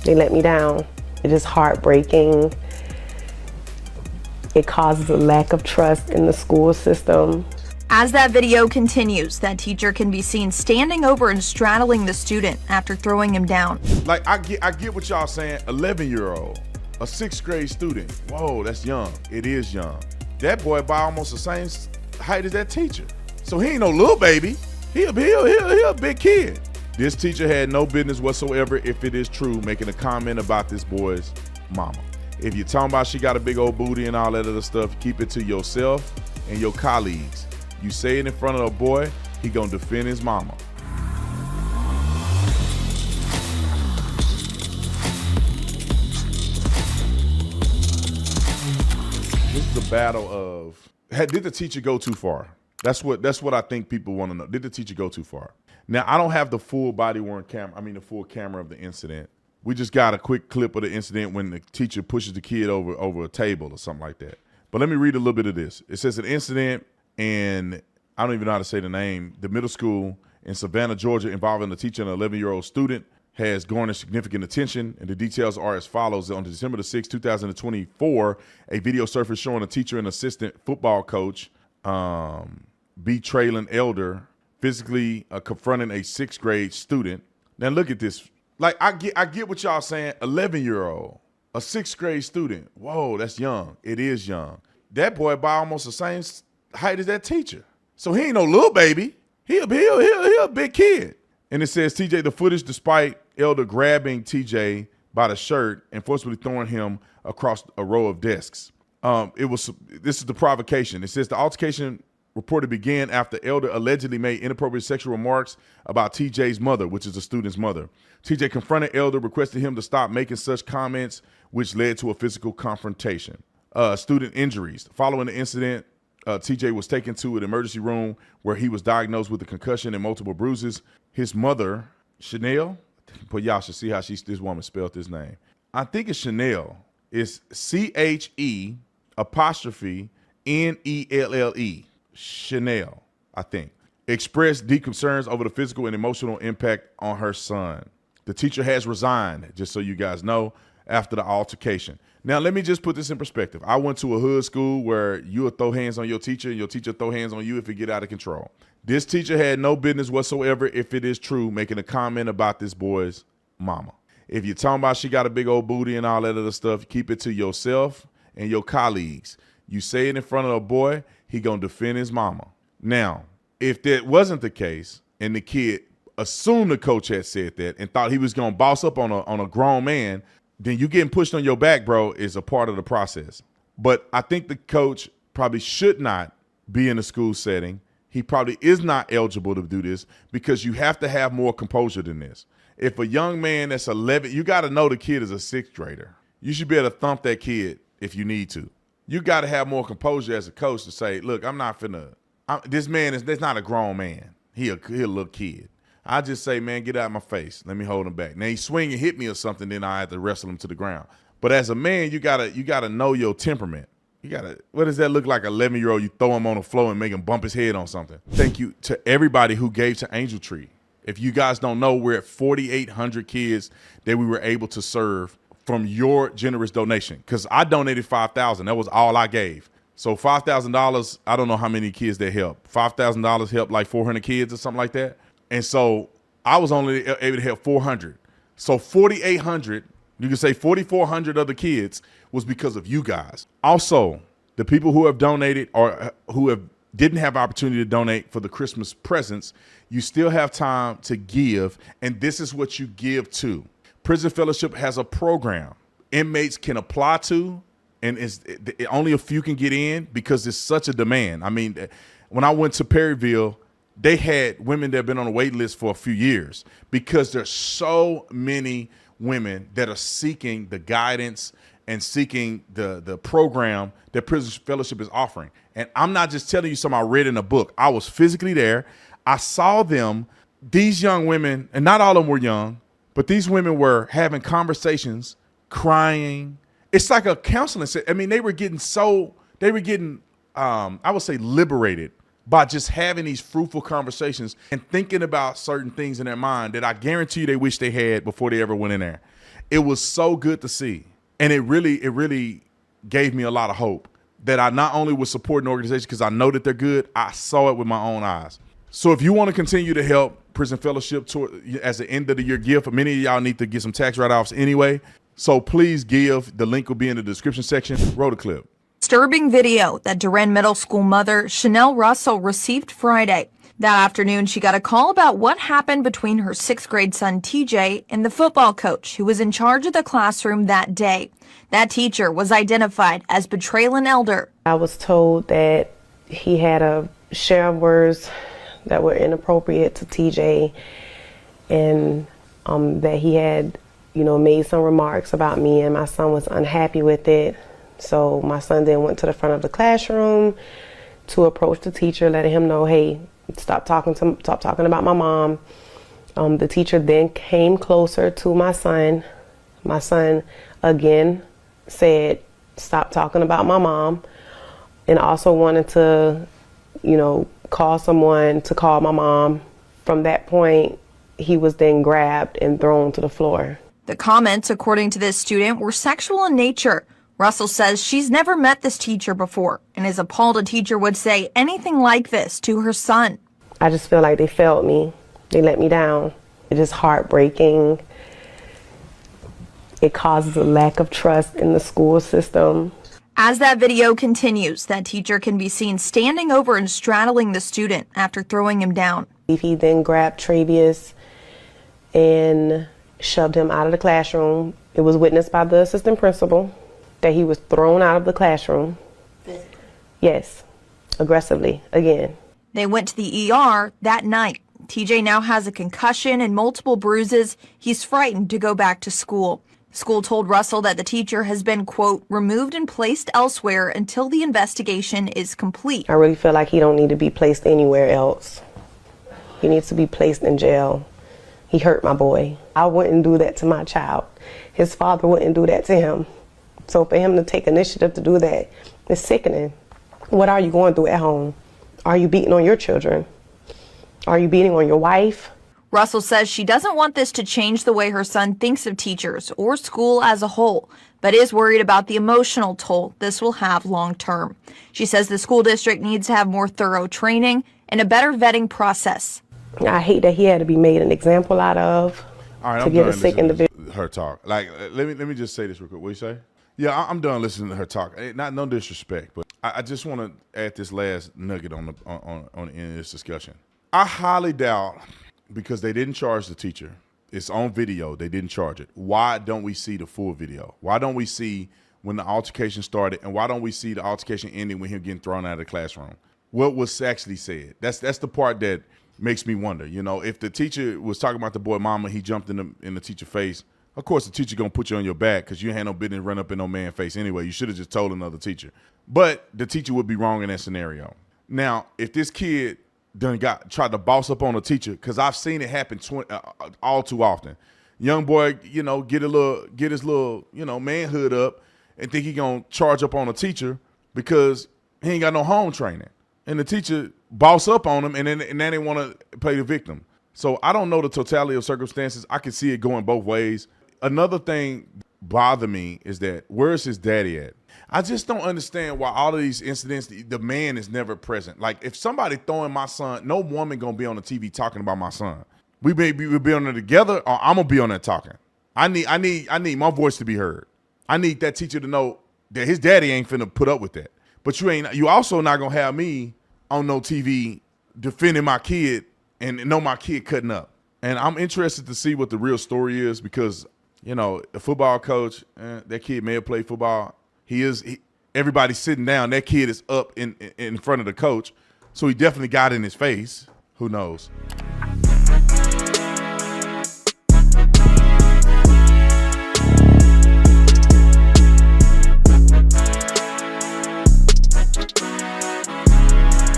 They let me down. It is heartbreaking. It causes a lack of trust in the school system. As that video continues, that teacher can be seen standing over and straddling the student after throwing him down. Like, I get what y'all saying. 11-year-old, a 6th grade student. Whoa, that's young. It is young. That boy by almost the same height as that teacher. So he ain't no little baby. He a big kid. This teacher had no business whatsoever, if it is true, making a comment about this boy's mama. If you're talking about she got a big old booty and all that other stuff, keep it to yourself and your colleagues. You say it in front of a boy, he gonna defend his mama. This is the battle of, did the teacher go too far? That's what I think people want to know. Did the teacher go too far? Now, I don't have the full body-worn camera, the full camera of the incident. We just got a quick clip of the incident when the teacher pushes the kid over a table or something like that. But let me read a little bit of this. It says an incident, and I don't even know how to say the name, the middle school in Savannah, Georgia, involving a teacher and an 11-year-old student has garnered significant attention, and the details are as follows. On December the 6th, 2024, a video surfaced showing a teacher and assistant football coach, B. Traylon Elder, physically confronting a 6th grade student. Now look at this. Like, I get what y'all saying. 11-year-old, a 6th grade student. Whoa, that's young. It is young. That boy by almost the same height as that teacher. So he ain't no little baby. He a big kid. And it says TJ, the footage, despite Elder grabbing TJ by the shirt and forcibly throwing him across a row of desks. This is the provocation. It says the altercation reported began after Elder allegedly made inappropriate sexual remarks about TJ's mother, which is the student's mother. TJ confronted Elder, requested him to stop making such comments, which led to a physical confrontation. Student injuries. Following the incident, TJ was taken to an emergency room where he was diagnosed with a concussion and multiple bruises. His mother, Chanel, but y'all should see how this woman spelled this name. I think it's Chanel. It's CHE apostrophe NELLE. Chanel, I think, expressed deep concerns over the physical and emotional impact on her son. The teacher has resigned, just so you guys know, after the altercation. Now, let me just put this in perspective. I went to a hood school where you would throw hands on your teacher and your teacher throw hands on you if it get out of control. This teacher had no business whatsoever, if it is true, making a comment about this boy's mama. If you're talking about she got a big old booty and all that other stuff, keep it to yourself and your colleagues. You say it in front of a boy, he gonna defend his mama. Now, if that wasn't the case and the kid assumed the coach had said that and thought he was gonna boss up on a grown man, then you getting pushed on your back, bro, is a part of the process. But I think the coach probably should not be in a school setting. He probably is not eligible to do this because you have to have more composure than this. If a young man that's 11, you got to know the kid is a 6th grader. You should be able to thump that kid if you need to. You got to have more composure as a coach to say, look, this man that's not a grown man. He a little kid. I just say, man, get out of my face. Let me hold him back. Now he swing and hit me or something, then I have to wrestle him to the ground. But as a man, you gotta know your temperament. What does that look like? 11-year-old, you throw him on the floor and make him bump his head on something. Thank you to everybody who gave to Angel Tree. If you guys don't know, we're at 4,800 kids that we were able to serve from your generous donation. Because I donated $5,000. That was all I gave. So $5,000, I don't know how many kids that helped. $5,000 helped like 400 kids or something like that. And so I was only able to help 400. So 4,800, you can say 4,400 other kids was because of you guys. Also, the people who have donated or didn't have opportunity to donate for the Christmas presents, you still have time to give, and this is what you give to. Prison Fellowship has a program inmates can apply to, and only a few can get in because it's such a demand. I mean, when I went to Perryville, they had women that have been on the wait list for a few years because there's so many women that are seeking the guidance and seeking the program that Prison Fellowship is offering. And I'm not just telling you something I read in a book. I was physically there. I saw them, these young women, and not all of them were young, but these women were having conversations, crying. It's like a counseling set. I mean, they were getting, I would say, liberated by just having these fruitful conversations and thinking about certain things in their mind that I guarantee you they wish they had before they ever went in there. It was so good to see. And it really gave me a lot of hope that I not only was supporting the organization because I know that they're good, I saw it with my own eyes. So if you want to continue to help Prison Fellowship as the end of the year gift, many of y'all need to get some tax write-offs anyway. So please give. The link will be in the description section. Roll the clip. Disturbing video that Duran Middle School mother Chanel Russell received Friday. That afternoon, she got a call about what happened between her 6th grade son TJ and the football coach who was in charge of the classroom that day. That teacher was identified as Betrayal Elder. I was told that he had a share of words that were inappropriate to TJ, and that he had, made some remarks about me, and my son was unhappy with it. So my son then went to the front of the classroom to approach the teacher, letting him know, hey, stop talking about my mom. The teacher then came closer to my son. My son again said, stop talking about my mom, and also wanted to, call someone to call my mom. From that point, he was then grabbed and thrown to the floor. The comments, according to this student, were sexual in nature. Russell says she's never met this teacher before and is appalled a teacher would say anything like this to her son. I just feel like they failed me. They let me down. It is heartbreaking. It causes a lack of trust in the school system. As that video continues, that teacher can be seen standing over and straddling the student after throwing him down. He then grabbed Travius and shoved him out of the classroom. It was witnessed by the assistant principal that he was thrown out of the classroom. Yes, aggressively, again. They went to the ER that night. TJ now has a concussion and multiple bruises. He's frightened to go back to school. School told Russell that the teacher has been, quote, removed and placed elsewhere until the investigation is complete. I really feel like he don't need to be placed anywhere else. He needs to be placed in jail. He hurt my boy. I wouldn't do that to my child. His father wouldn't do that to him. So for him to take initiative to do that is sickening. What are you going through at home? Are you beating on your children? Are you beating on your wife? Russell says she doesn't want this to change the way her son thinks of teachers or school as a whole, but is worried about the emotional toll this will have long term. She says the school district needs to have more thorough training and a better vetting process. I hate that he had to be made an example out of. All right, to get a sick individual. Her talk. Like, let me just say this real quick. What you say? Yeah, I'm done listening to her talk. Not no disrespect, but I just want to add this last nugget on the end of this discussion. I highly doubt, because they didn't charge the teacher. It's on video. They didn't charge it. Why don't we see the full video? Why don't we see when the altercation started, and why don't we see the altercation ending with him getting thrown out of the classroom? What was actually said? That's the part that makes me wonder. If the teacher was talking about the boy mama, he jumped in the teacher's face. Of course, the teacher gonna put you on your back because you ain't no business run up in no man's face anyway. You should have just told another teacher. But the teacher would be wrong in that scenario. Now, if this kid tried to boss up on a teacher, because I've seen it happen all too often. Young boy, get his little, manhood up and think he gonna charge up on a teacher because he ain't got no home training, and the teacher boss up on him, and then they want to play the victim. So I don't know the totality of circumstances. I can see it going both ways. Another thing bother me is that where's his daddy at? I just don't understand why all of these incidents, the man is never present. Like, if somebody throwing my son, no woman gonna be on the TV talking about my son. We'll be on there together, or I'm gonna be on there talking. I need my voice to be heard. I need that teacher to know that his daddy ain't finna put up with that. But you also not gonna have me on no TV defending my kid and know my kid cutting up. And I'm interested to see what the real story is, because a football coach, that kid may have played football. Everybody's sitting down. That kid is up in front of the coach, so he definitely got in his face. Who knows?